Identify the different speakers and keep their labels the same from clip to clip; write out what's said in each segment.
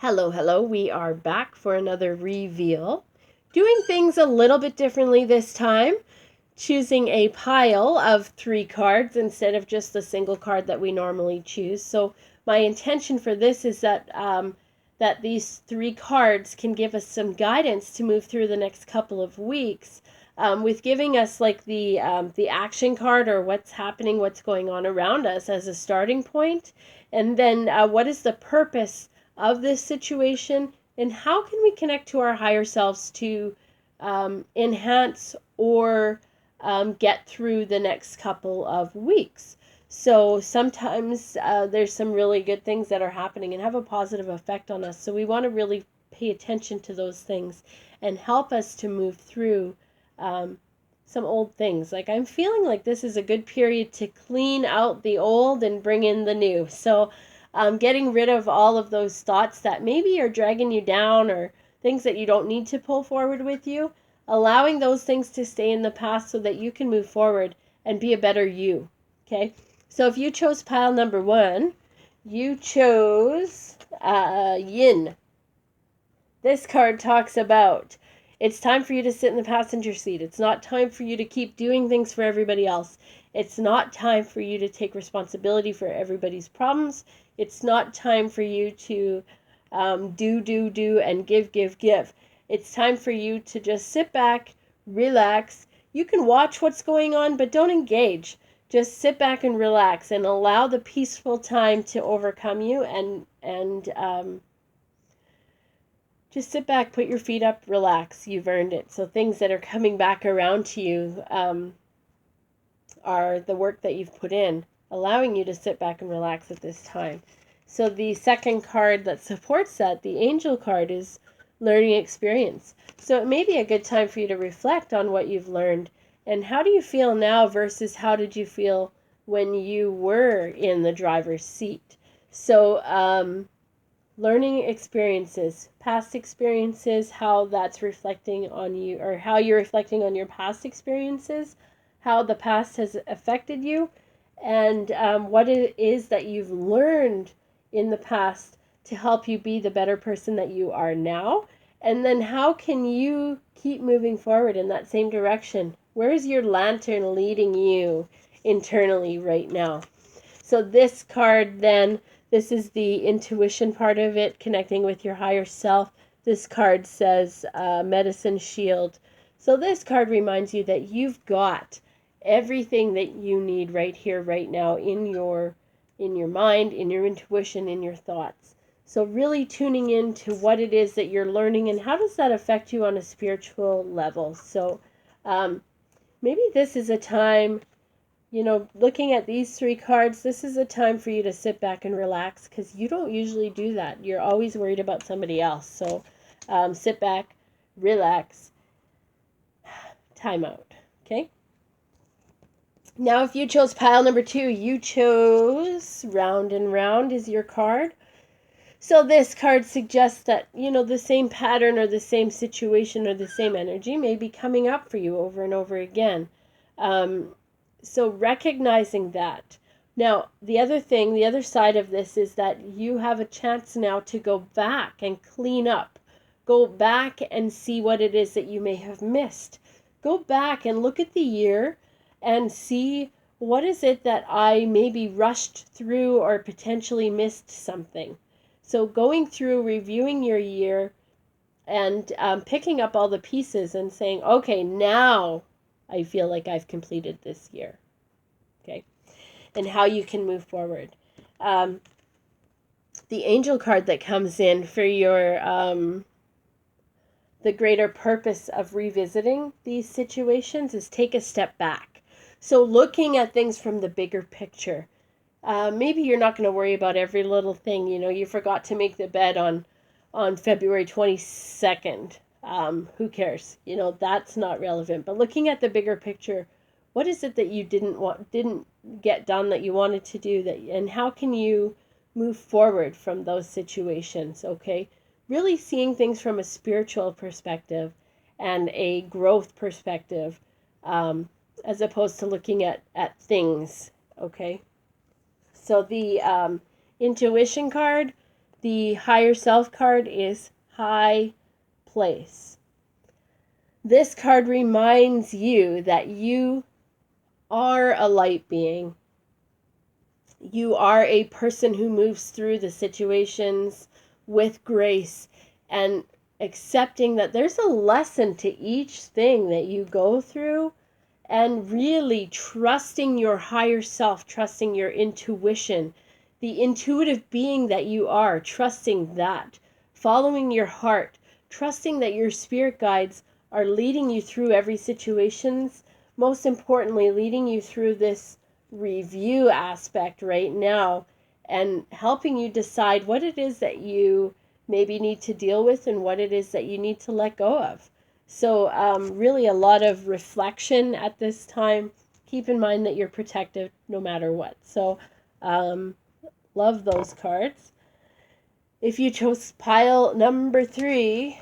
Speaker 1: Hello, hello. We are back for another reveal. Doing things a little bit differently this time. Choosing a pile of 3 cards instead of just the single card that we normally choose. So my intention for this is that these 3 cards can give us some guidance to move through the next couple of weeks. With giving us like the action card, or what's happening, what's going on around us as a starting point, and then what is the purpose of this situation, and how can we connect to our higher selves to enhance or get through the next couple of weeks. So sometimes there's some really good things that are happening and have a positive effect on us. So we want to really pay attention to those things and help us to move through some old things. Like, I'm feeling like this is a good period to clean out the old and bring in the new. So getting rid of all of those thoughts that maybe are dragging you down, or things that you don't need to pull forward with you, allowing those things to stay in the past so that you can move forward and be a better you. Okay, so if you chose pile number 1, you chose Yin. This card talks about it's time for you to sit in the passenger seat. It's not time for you to keep doing things for everybody else. It's not time for you to take responsibility for everybody's problems. It's not time for you to do, and give. It's time for you to just sit back, relax. You can watch what's going on, but don't engage. Just sit back and relax and allow the peaceful time to overcome you, and just sit back, put your feet up, relax. You've earned it. So things that are coming back around to you are the work that you've put in, allowing you to sit back and relax at this time. So the second card that supports that, the angel card, is learning experience. So it may be a good time for you to reflect on what you've learned, and how do you feel now versus how did you feel when you were in the driver's seat. So learning experiences, past experiences, how that's reflecting on you, or how you're reflecting on your past experiences, how the past has affected you, and what it is that you've learned in the past to help you be the better person that you are now. And then how can you keep moving forward in that same direction? Where is your lantern leading you internally right now? So this card then, this is the intuition part of it, connecting with your higher self. This card says medicine shield. So this card reminds you that you've got everything that you need right here, right now, in your mind, in your intuition, in your thoughts. So really tuning into what it is that you're learning, and how does that affect you on a spiritual level. So maybe this is a time, looking at these 3 cards, this is a time for you to sit back and relax, because you don't usually do that. You're always worried about somebody else. So sit back, relax, time out. Okay? Now, if you chose pile number 2, you chose Round and Round is your card. So this card suggests that, the same pattern or the same situation or the same energy may be coming up for you over and over again. So recognizing that. Now, the other side of this is that you have a chance now to go back and clean up. Go back and see what it is that you may have missed. Go back and look at the year and see what is it that I maybe rushed through or potentially missed something. So going through, reviewing your year, and picking up all the pieces and saying, okay, now I feel like I've completed this year. Okay, and how you can move forward. The angel card that comes in for your the greater purpose of revisiting these situations is take a step back. So looking at things from the bigger picture. Maybe you're not going to worry about every little thing. You forgot to make the bed on February 22nd. Who cares? That's not relevant. But looking at the bigger picture, what is it that you didn't get done that you wanted to do, and how can you move forward from those situations? Okay, really seeing things from a spiritual perspective and a growth perspective, as opposed to looking at things. Okay, so the intuition card The higher self card is high place. This card reminds you that you are a light being. You are a person who moves through the situations with grace and accepting that there's a lesson to each thing that you go through, and really trusting your higher self, trusting your intuition, the intuitive being that you are, trusting that, following your heart, trusting that your spirit guides are leading you through every situations, most importantly, leading you through this review aspect right now and helping you decide what it is that you maybe need to deal with and what it is that you need to let go of. So really a lot of reflection at this time. Keep in mind that you're protected no matter what. So love those cards. If you chose pile number 3,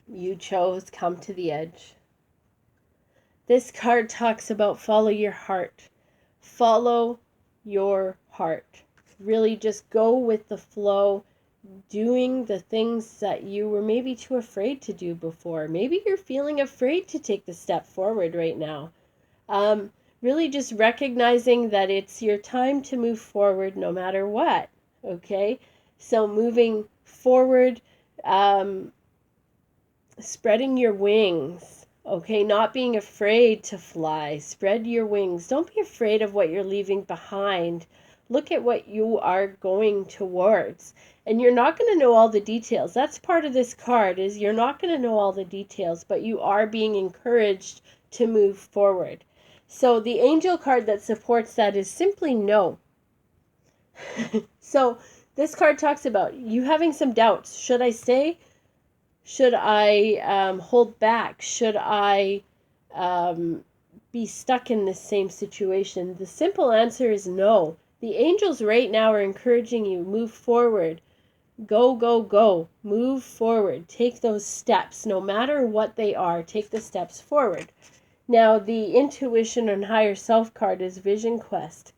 Speaker 1: you chose Come to the Edge. This card talks about follow your heart. Follow your heart. Really just go with the flow, doing the things that you were maybe too afraid to do before. Maybe you're feeling afraid to take the step forward right now. Really just recognizing that it's your time to move forward no matter what. Okay? So moving forward, spreading your wings. Okay, not being afraid to fly. Spread your wings. Don't be afraid of what you're leaving behind. Look at what you are going towards. And you're not going to know all the details. That's part of this card, is you're not going to know all the details, but you are being encouraged to move forward. So the angel card that supports that is simply no. So this card talks about you having some doubts. Should I stay? Should I hold back? Should I be stuck in this same situation? The simple answer is no. The angels right now are encouraging you, move forward. Go, go, go. Move forward. Take those steps. No matter what they are, take the steps forward. Now, the intuition and higher self card is Vision Quest.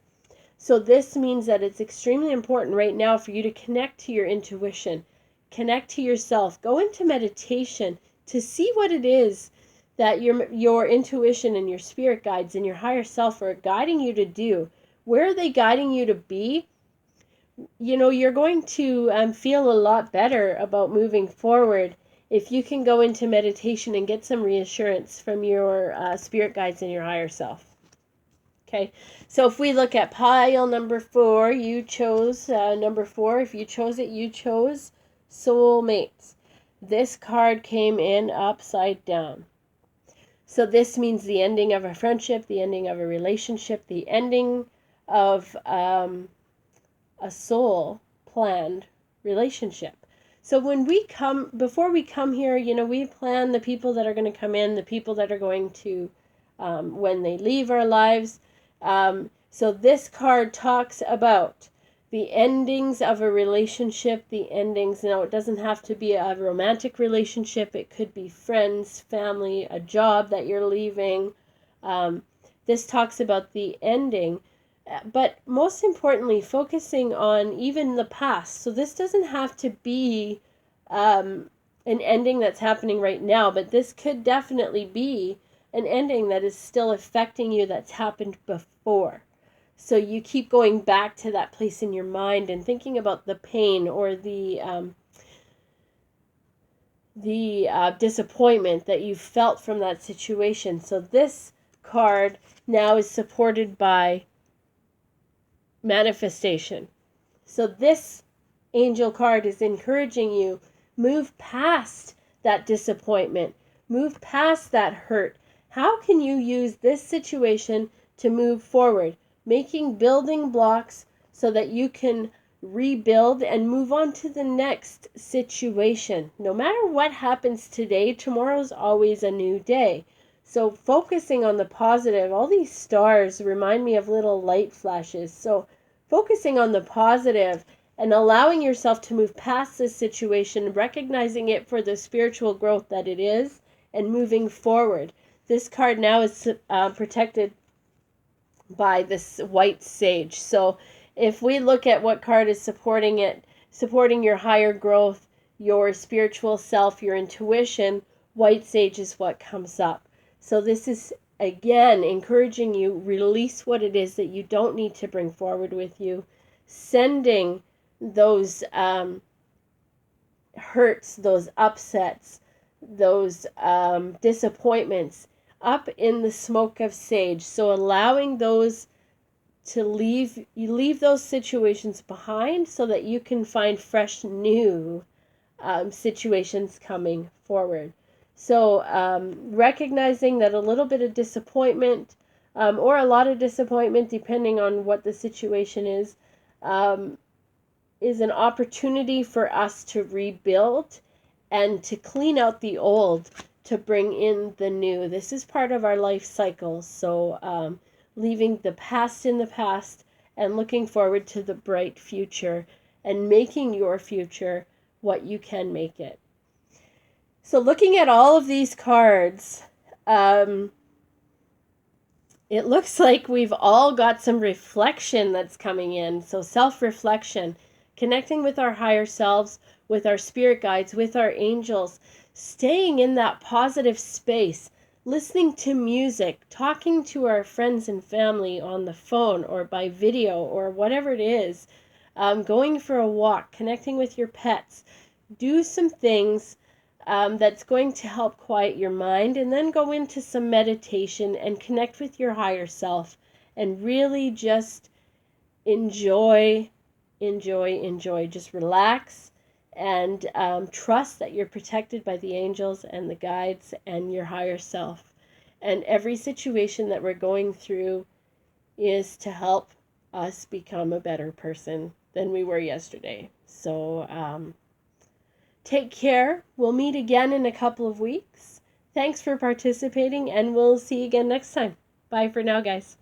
Speaker 1: So this means that it's extremely important right now for you to connect to your intuition. Connect to yourself. Go into meditation to see what it is that your intuition and your spirit guides and your higher self are guiding you to do. Where are they guiding you to be? You know, you're going to feel a lot better about moving forward if you can go into meditation and get some reassurance from your spirit guides and your higher self. Okay, so if we look at pile number 4, you chose number 4. If you chose it, you chose soulmates. This card came in upside down. So this means the ending of a friendship, the ending of a relationship, the ending of a soul planned relationship. So when we come, before we come here, you know, we plan the people that are going to come in, the people that are going to, when they leave our lives. So this card talks about the endings of a relationship, the endings. Now, it doesn't have to be a romantic relationship. It could be friends, family, a job that you're leaving. This talks about the ending, but most importantly, focusing on even the past. So this doesn't have to be an ending that's happening right now, but this could definitely be an ending that is still affecting you that's happened before. So you keep going back to that place in your mind and thinking about the pain or the disappointment that you felt from that situation. So this card now is supported by manifestation. So this angel card is encouraging you, move past that disappointment, move past that hurt. How can you use this situation to move forward? Making building blocks so that you can rebuild and move on to the next situation. No matter what happens today, tomorrow's always a new day. So focusing on the positive, all these stars remind me of little light flashes. So focusing on the positive and allowing yourself to move past this situation, recognizing it for the spiritual growth that it is, and moving forward. This card now is protected by this white sage. So if we look at what card is supporting it, supporting your higher growth, your spiritual self, your intuition, white sage is what comes up. So this is, again, encouraging you, release what it is that you don't need to bring forward with you, sending those hurts, those upsets, those disappointments up in the smoke of sage. So allowing those to leave those situations behind so that you can find fresh new situations coming forward. So recognizing that a little bit of disappointment or a lot of disappointment, depending on what the situation is an opportunity for us to rebuild and to clean out the old to bring in the new. This is part of our life cycle. So leaving the past in the past and looking forward to the bright future and making your future what you can make it. So looking at all of these cards, it looks like we've all got some reflection that's coming in. So self-reflection, connecting with our higher selves, with our spirit guides, with our angels, staying in that positive space, listening to music, talking to our friends and family on the phone or by video or whatever it is, going for a walk, connecting with your pets. Do some things that's going to help quiet your mind, and then go into some meditation and connect with your higher self and really just enjoy. Just relax and trust that you're protected by the angels and the guides and your higher self. And every situation that we're going through is to help us become a better person than we were yesterday. So take care. We'll meet again in a couple of weeks. Thanks for participating, and we'll see you again next time. Bye for now, guys.